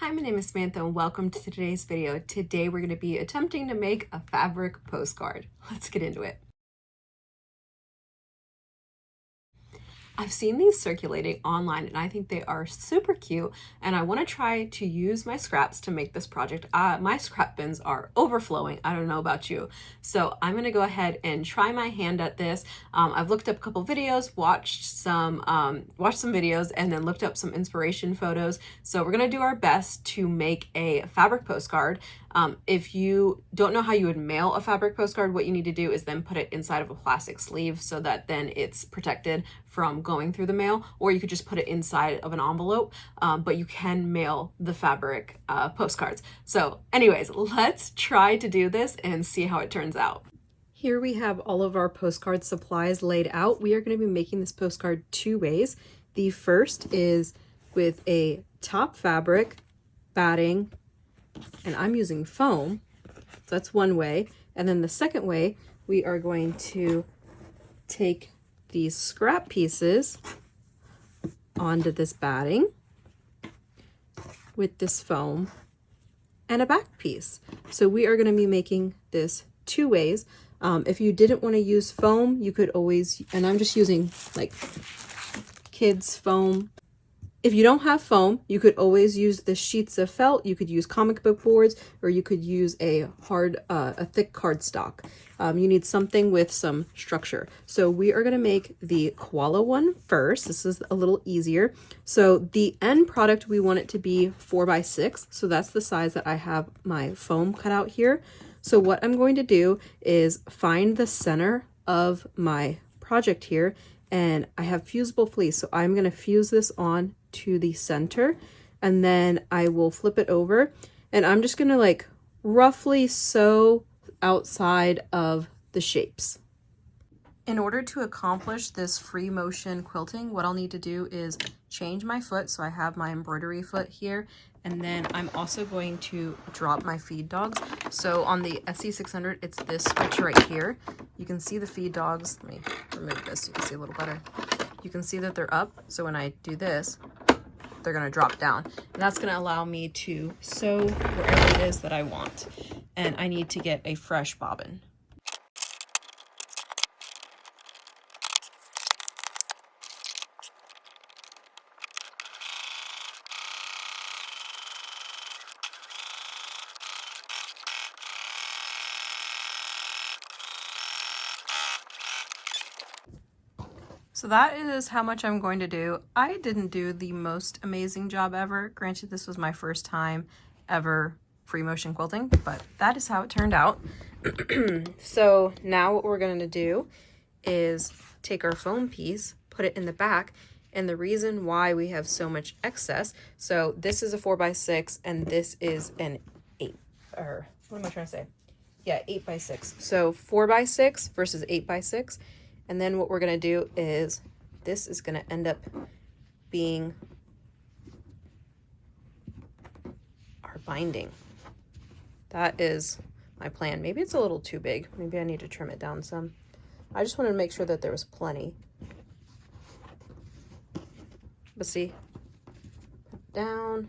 Hi, my name is Samantha and welcome to today's video. Today we're going to be attempting to make a fabric postcard. Let's get into it. I've seen these circulating online and I think they are super cute and I want to try to use my scraps to make this project. My scrap bins are overflowing. I don't know about you. So I'm going to go ahead and try my hand at this. I've looked up a couple videos, watched some videos, and then looked up some inspiration photos. So we're going to do our best to make a fabric postcard. If you don't know how you would mail a fabric postcard, what you need to do is then put it inside of a plastic sleeve so that then it's protected from going through the mail, or you could just put it inside of an envelope, but you can mail the fabric postcards. So anyways, let's try to do this and see how it turns out. Here we have all of our postcard supplies laid out. We are going to be making this postcard two ways. The first is with a top fabric, batting, and I'm using foam, so that's one way. And then the second way, we are going to take these scrap pieces onto this batting with this foam and a back piece. So we are going to be making this two ways. If you didn't want to use foam, you could always, and I'm just using like kids foam. If you don't have foam, you could always use the sheets of felt. You could use comic book boards, or you could use a thick cardstock. You need something with some structure. So we are going to make the koala one first. This is a little easier. So the end product, we want it to be 4x6. So that's the size that I have my foam cut out here. So what I'm going to do is find the center of my project here, and I have fusible fleece. So I'm going to fuse this on to the center, and then I will flip it over, and I'm just going to like roughly sew outside of the shapes. In order to accomplish this free motion quilting, what I'll need to do is change my foot. So I have my embroidery foot here, and then I'm also going to drop my feed dogs. So on the SC600, it's this switch right here. You can see the feed dogs. Let me remove this so you can see a little better. You can see that they're up. So when I do this, they're going to drop down, and that's going to allow me to sew wherever it is that I want. And I need to get a fresh bobbin. So that is how much I'm going to do. I didn't do the most amazing job ever. Granted, this was my first time ever free motion quilting, but that is how it turned out. So now what we're going to do is take our foam piece, put it in the back, and the reason why we have so much excess, so this is a 4x6 and this is an 8, or what am I trying to say? Yeah, 8x6. So 4x6 versus 8x6. And then what we're going to do is this is going to end up being our binding. That is my plan. Maybe it's a little too big. Maybe I need to trim it down some. I just wanted to make sure that there was plenty. But see, down,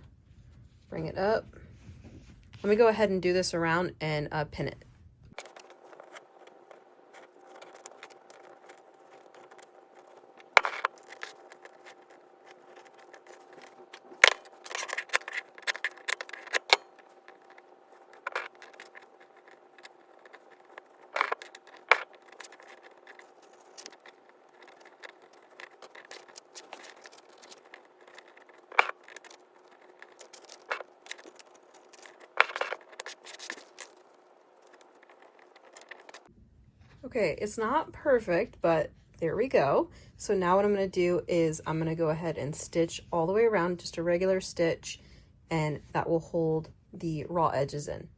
bring it up. Let me go ahead and do this around and pin it. Okay, it's not perfect, but there we go. So now what I'm going to do is I'm going to go ahead and stitch all the way around, just a regular stitch, and that will hold the raw edges in.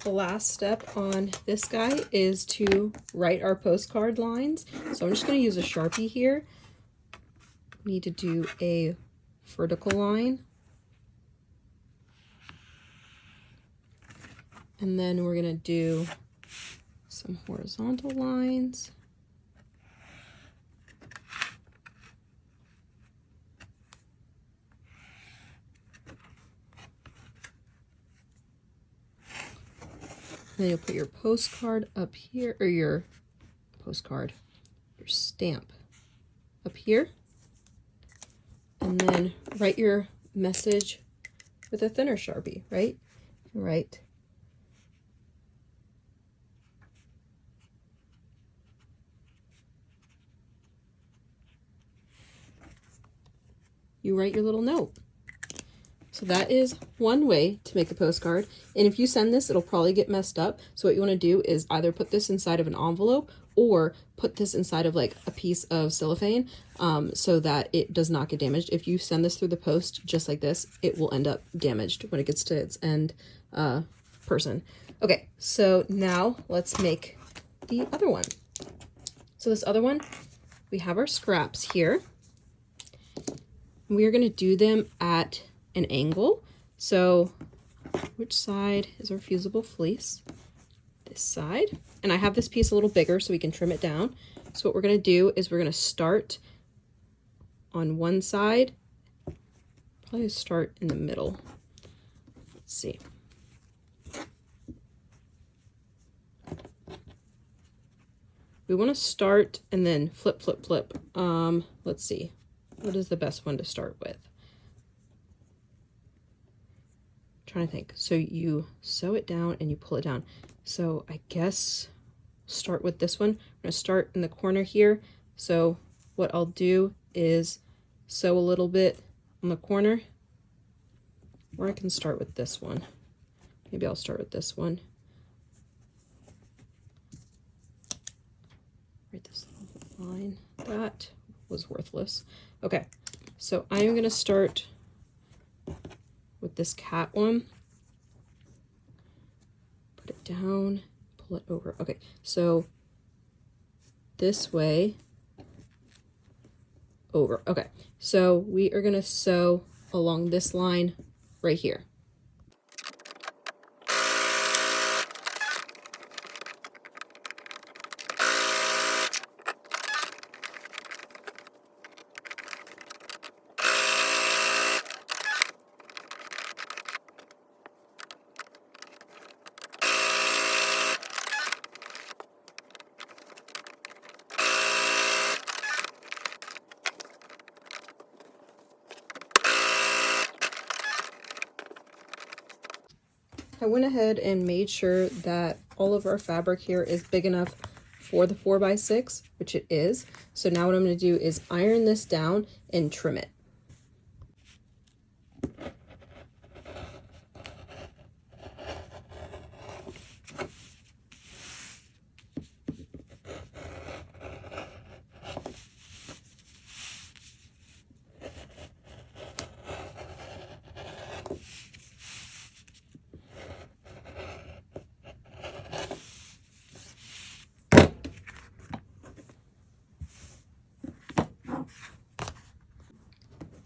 the last step on this guy is to write our postcard lines. So I'm just going to use a Sharpie here. We need to do a vertical line. And then we're going to do some horizontal lines. Then you'll put your postcard up here, or your stamp up here. And then write your message with a thinner Sharpie, right? Right. You write your little note. So that is one way to make a postcard. And if you send this, it'll probably get messed up. So what you want to do is either put this inside of an envelope or put this inside of like a piece of cellophane so that it does not get damaged. If you send this through the post just like this, it will end up damaged when it gets to its end person. Okay, so now let's make the other one. So this other one, we have our scraps here. We are going to do them at an angle. So which side is our fusible fleece? This side. And I have this piece a little bigger so we can trim it down. So what we're going to do is we're going to start on one side, probably start in the middle. Let's see. We want to start and then flip, flip, flip. Let's see. What is the best one to start with? Trying to think. So you sew it down and you pull it down. So I guess start with this one. I'm going to start in the corner here. So what I'll do is sew a little bit on the corner, or I can start with this one. Maybe I'll start with this one. Write this little line. That was worthless. Okay, so I'm going to start with this cat one. Put it down, pull it over. Okay, so this way over. Okay, so we are going to sew along this line right here. I went ahead and made sure that all of our fabric here is big enough for the 4x6, which it is. So now what I'm going to do is iron this down and trim it.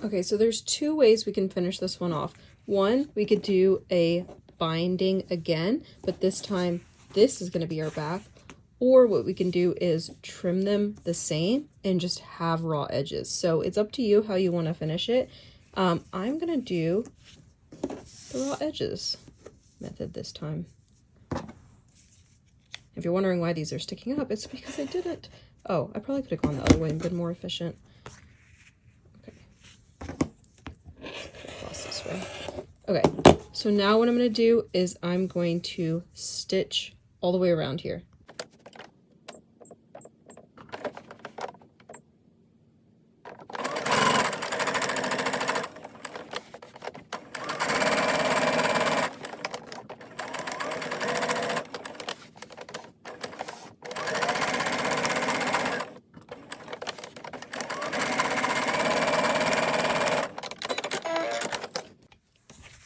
Okay, so there's two ways we can finish this one off. One, we could do a binding again, but this time this is going to be our back. Or what we can do is trim them the same and just have raw edges. So it's up to you how you want to finish it. I'm going to do the raw edges method this time. If you're wondering why these are sticking up, it's because I didn't. Oh, I probably could have gone the other way and been more efficient. This way. Okay, so now what I'm going to do is I'm going to stitch all the way around here.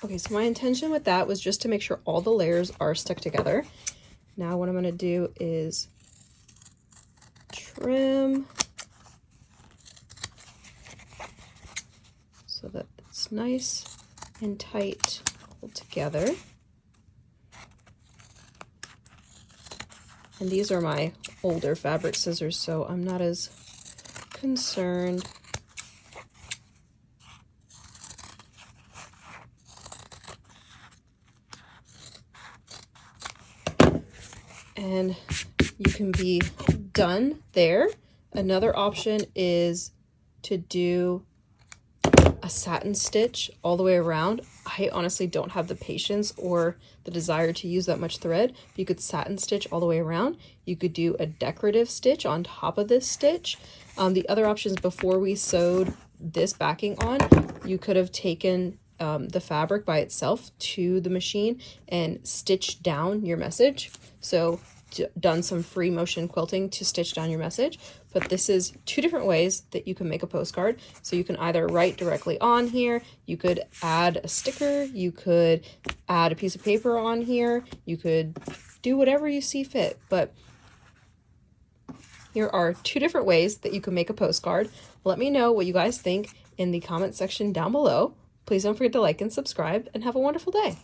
Okay, Okay, so my intention with that was just to make sure all the layers are stuck together. Now what I'm going to do is trim so that it's nice and tight all together. And these are my older fabric scissors, so I'm not as concerned. And you can be done there. Another option is to do a satin stitch all the way around. I honestly don't have the patience or the desire to use that much thread. You could satin stitch all the way around. You could do a decorative stitch on top of this stitch. The other options, before we sewed this backing on, you could have taken the fabric by itself to the machine and stitched down your message. So done some free motion quilting to stitch down your message. But this is two different ways that you can make a postcard. So you can either write directly on here, you could add a sticker, you could add a piece of paper on here, you could do whatever you see fit. But here are two different ways that you can make a postcard. Let me know what you guys think in the comment section down below. Please don't forget to like and subscribe, and have a wonderful day.